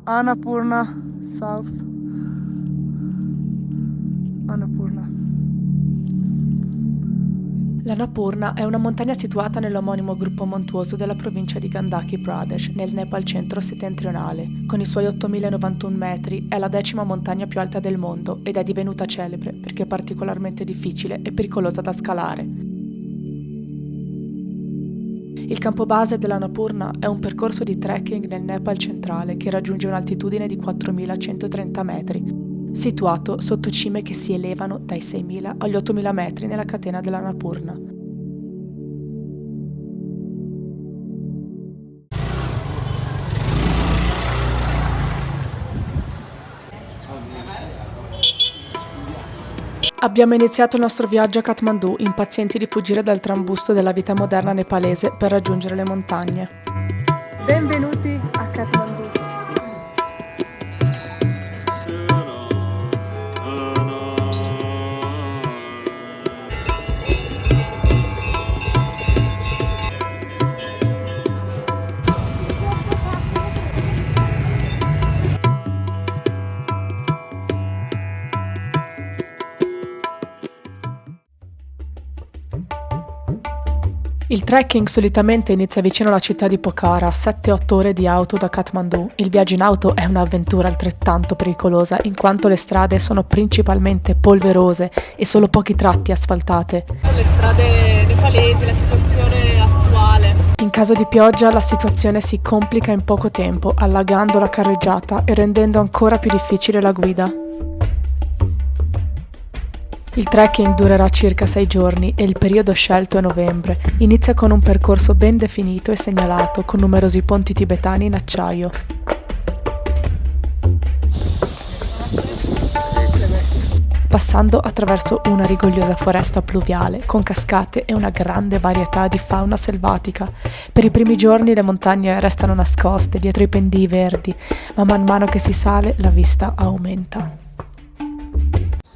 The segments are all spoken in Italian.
Annapurna South. Annapurna. L'Annapurna è una montagna situata nell'omonimo gruppo montuoso della provincia di Gandaki Pradesh, nel Nepal centro-settentrionale. Con i suoi 8.091 metri è la 10ª montagna più alta del mondo ed è divenuta celebre perché è particolarmente difficile e pericolosa da scalare. Il campo base dell'Annapurna è un percorso di trekking nel Nepal centrale che raggiunge un'altitudine di 4.130 metri, situato sotto cime che si elevano dai 6.000 agli 8.000 metri nella catena dell'Annapurna. Abbiamo iniziato il nostro viaggio a Kathmandu, impazienti di fuggire dal trambusto della vita moderna nepalese per raggiungere le montagne. Benvenuti a Kathmandu. Il trekking solitamente inizia vicino alla città di Pokhara, 7-8 ore di auto da Kathmandu. Il viaggio in auto è un'avventura altrettanto pericolosa, in quanto le strade sono principalmente polverose e solo pochi tratti asfaltate. Sono le strade nepalesi, la situazione attuale. In caso di pioggia la situazione si complica in poco tempo, allagando la carreggiata e rendendo ancora più difficile la guida. Il trekking durerà circa 6 giorni e il periodo scelto è novembre. Inizia con un percorso ben definito e segnalato, con numerosi ponti tibetani in acciaio. Passando attraverso una rigogliosa foresta pluviale, con cascate e una grande varietà di fauna selvatica. Per i primi giorni le montagne restano nascoste dietro i pendii verdi, ma man mano che si sale la vista aumenta.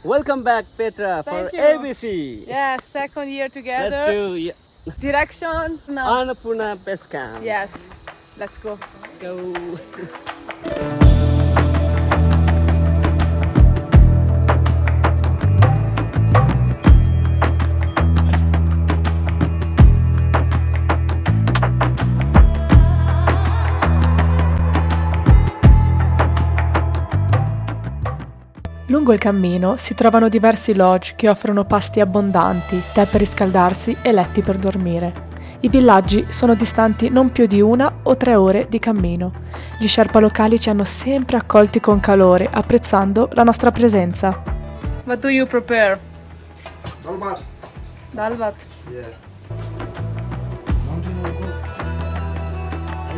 Welcome back, Petra, for Thank you. ABC. Yes, second year together. Let's do Direction now. Annapurna Base Camp. Yes, let's go. Let's go. Lungo il cammino si trovano diversi lodge che offrono pasti abbondanti, tè per riscaldarsi e letti per dormire. I villaggi sono distanti non più di 1 o 3 ore di cammino. Gli Sherpa locali ci hanno sempre accolti con calore, apprezzando la nostra presenza. What do you prepare? Dalbat. Dalvat. Yeah.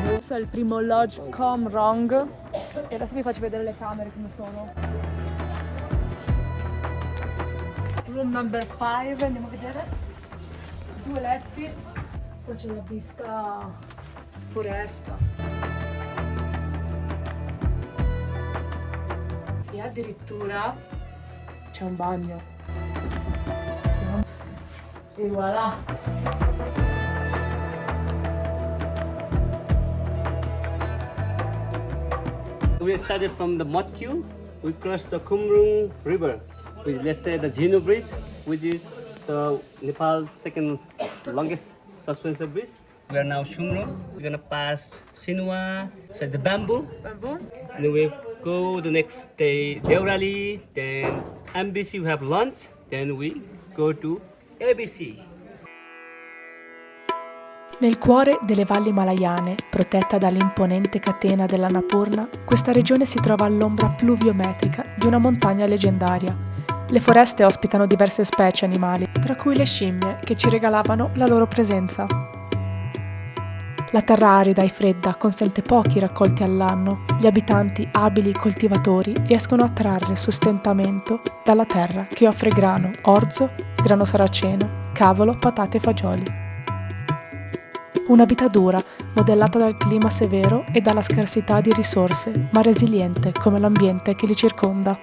Questo è il primo lodge Komrong e adesso vi faccio vedere le camere come sono. Room number 5, andiamo a vedere. 2 letti. Poi c'è la vista foresta. E addirittura c'è un bagno. E voilà! We started from the Matkyu. We crossed the Kumrung River, which let's say the Jhinu Bridge, which is the Nepal's second longest suspension bridge. We are now Shumrung. We're gonna pass Sinua, so the bamboo. Bamboo? And then we go the next day Deorali, then MBC we have lunch, then we go to ABC. Nel cuore delle valli malayane, protetta dall'imponente catena dell'Annapurna, questa regione si trova all'ombra pluviometrica di una montagna leggendaria. Le foreste ospitano diverse specie animali, tra cui le scimmie, che ci regalavano la loro presenza. La terra arida e fredda consente pochi raccolti all'anno. Gli abitanti, abili coltivatori, riescono a trarre sostentamento dalla terra che offre grano, orzo, grano saraceno, cavolo, patate e fagioli. Una vita dura, modellata dal clima severo e dalla scarsità di risorse, ma resiliente come l'ambiente che li circonda.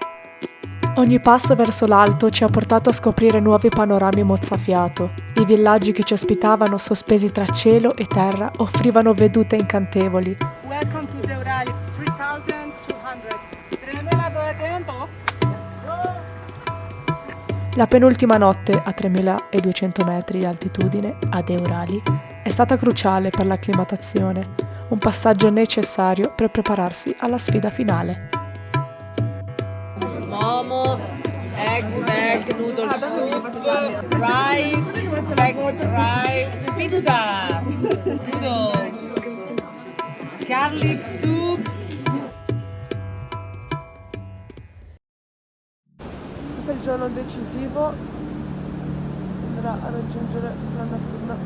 Ogni passo verso l'alto ci ha portato a scoprire nuovi panorami mozzafiato. I villaggi che ci ospitavano, sospesi tra cielo e terra, offrivano vedute incantevoli. Welcome to Deorali, 3,000 3200. La penultima notte a 3200 metri di altitudine ad Eurali è stata cruciale per l'acclimatazione, un passaggio necessario per prepararsi alla sfida finale. Momo, egg, noodle soup, rice, baked rice, pizza, noodles, garlic soup. Questo è il giorno decisivo, si andrà a raggiungere l'Annapurna.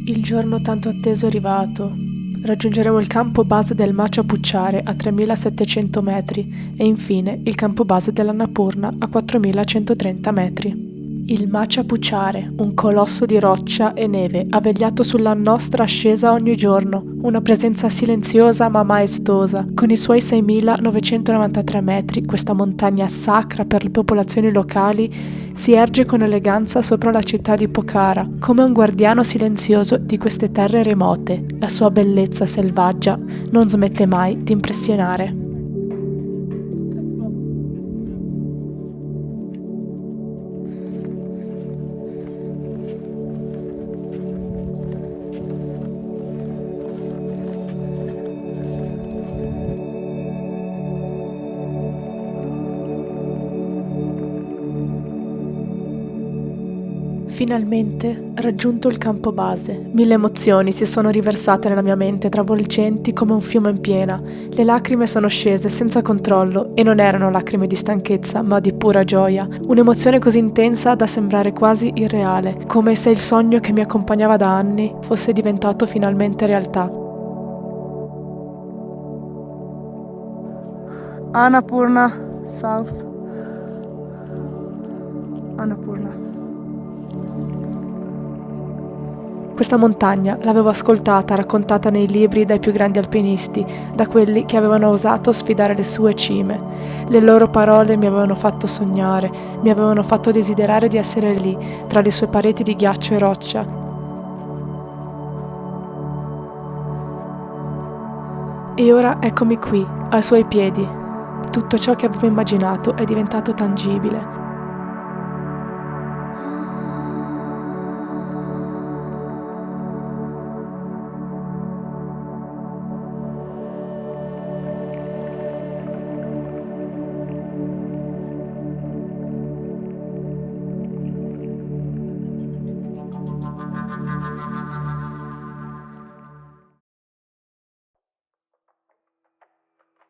Il giorno tanto atteso è arrivato. Raggiungeremo il campo base del Macha Pucciare a 3700 metri e infine il campo base dell'Annapurna a 4130 metri. Il Macha Pucciare, un colosso di roccia e neve avvegliato sulla nostra ascesa ogni giorno, una presenza silenziosa ma maestosa. Con i suoi 6993 metri, questa montagna sacra per le popolazioni locali si erge con eleganza sopra la città di Pokhara, come un guardiano silenzioso di queste terre remote. La sua bellezza selvaggia non smette mai di impressionare. Finalmente raggiunto il campo base. 1000 emozioni si sono riversate nella mia mente, travolgenti come un fiume in piena. Le lacrime sono scese senza controllo e non erano lacrime di stanchezza, ma di pura gioia. Un'emozione così intensa da sembrare quasi irreale, come se il sogno che mi accompagnava da anni fosse diventato finalmente realtà. Annapurna South. Annapurna. Questa montagna l'avevo ascoltata, raccontata nei libri dai più grandi alpinisti, da quelli che avevano osato sfidare le sue cime. Le loro parole mi avevano fatto sognare, mi avevano fatto desiderare di essere lì, tra le sue pareti di ghiaccio e roccia. E ora eccomi qui, ai suoi piedi. Tutto ciò che avevo immaginato è diventato tangibile.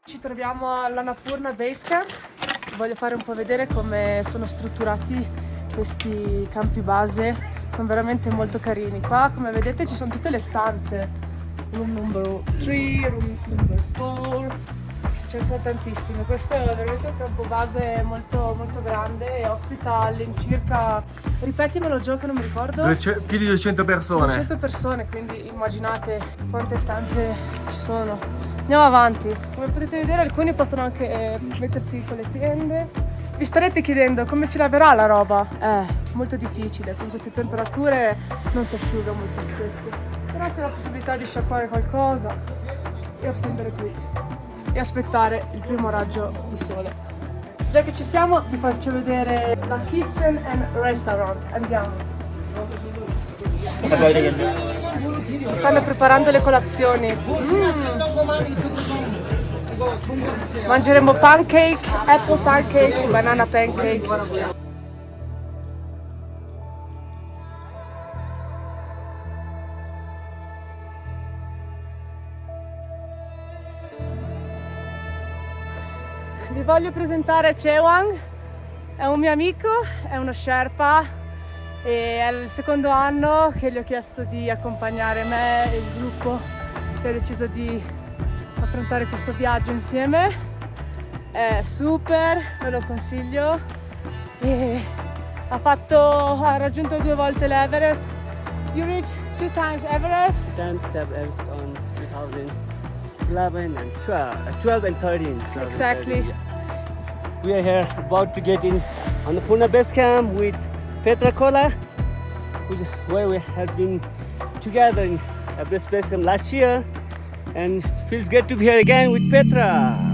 Ci troviamo all'Annapurna Base Camp. Voglio fare un po' vedere come sono strutturati questi campi base. Sono veramente molto carini. Qua, come vedete, ci sono tutte le stanze. Room number 3, room number 4. Ce ne sono tantissime. Questo è veramente un campo base molto, molto grande e ospita all'incirca, ripetimelo Gio che non mi ricordo. Più di 200 persone. 200 persone, quindi immaginate quante stanze ci sono. Andiamo avanti. Come potete vedere alcuni possono anche mettersi con le tende. Vi starete chiedendo come si laverà la roba? Molto difficile, con queste temperature non si asciuga molto spesso. Però c'è la possibilità di sciacquare qualcosa e appendere qui e aspettare il primo raggio di sole. Già che ci siamo, vi faccio vedere la kitchen and restaurant. Andiamo. Ci stanno preparando le colazioni. Mangeremo pancake, apple pancake, banana pancake. Vi voglio presentare Chewang, è un mio amico, è uno Sherpa e è il secondo anno che gli ho chiesto di accompagnare me e il gruppo che ha deciso di affrontare questo viaggio insieme. È super, ve lo consiglio e ha raggiunto 2 volte l'Everest. You reached 2 times Everest? 10 steps Everest on 2011 and 12 and 13. Exactly. We are here about to get in on the Annapurna Base Camp with Petra Kola, where we have been together in Everest Base from last year, and feels good to be here again with Petra.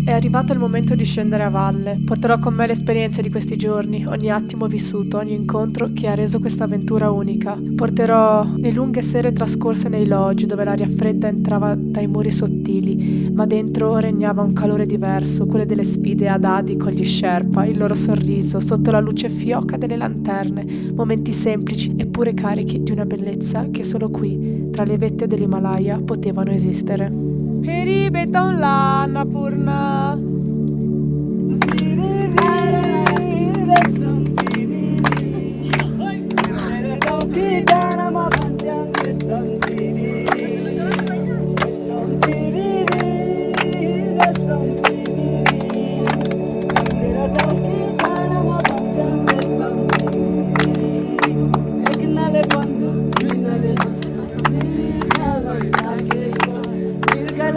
È arrivato il momento di scendere a valle. Porterò con me le esperienze di questi giorni, ogni attimo vissuto, ogni incontro che ha reso questa avventura unica. Porterò le lunghe sere trascorse nei loggi dove l'aria fredda entrava dai muri sottili, ma dentro regnava un calore diverso, quello delle sfide ad Adi con gli Sherpa, il loro sorriso sotto la luce fioca delle lanterne, momenti semplici eppure carichi di una bellezza che solo qui, tra le vette dell'Himalaya, potevano esistere. Peri beton la Annapurna.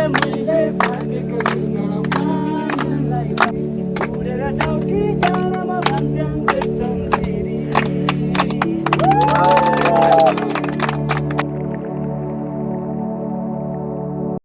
Munde,